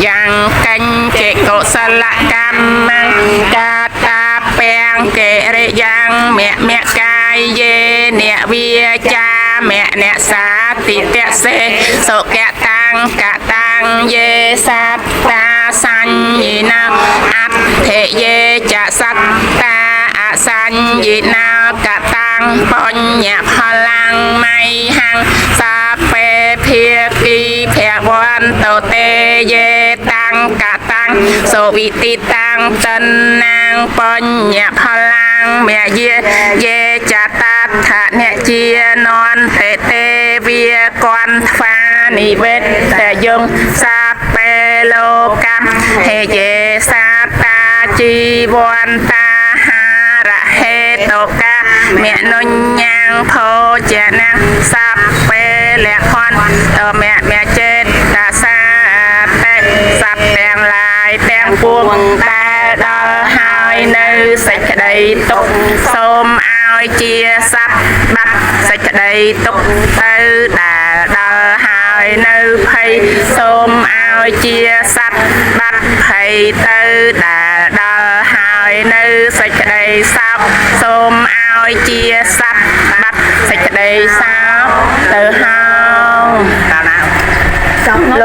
យ៉ាងកាញ់ចេកុសលកម្មកាតាពាំងកេរិយ៉ាងមគ្គកាយយេអ្នកវាចាមអ្នកសាតិតសេសុគតាំងកតាំងយេសត្តាសញ្ញិណាអធិយេចសត្តាអសញ្ញិណាកតាំងបញ្ញផលាំងមៃហੰសាពេភាគីភវន្តតេយេតាំងកតាំងសុវិតិតាំងតណាងបញ្ញផលាំងមយាយេចតាថអ្នកជានន្តទេវាគន្ធហ្វានិវេតតយងសាពេលោកម្មហេយេសាតាជីវន្តាហារហេតុកាមនុញ្ញังភោជនាសពេលខនមចេតសាទេសត្វទាំងឡាយទាំងពួងដែលដល់ហើយនៅសេចក្តីទុក្ខសូមឲ្យជាសត្វបាត់សេចក្តីទុក្ខទៅដែលដល់ហើយនៅភ័យសូមឲ្យជាសត្វបាត់ភ័យទៅដែលដល់ហើយនៅសេចក្តីសោកសូមឲ្យជាសត្វបាត់សេចក្តីសោកទៅហើយ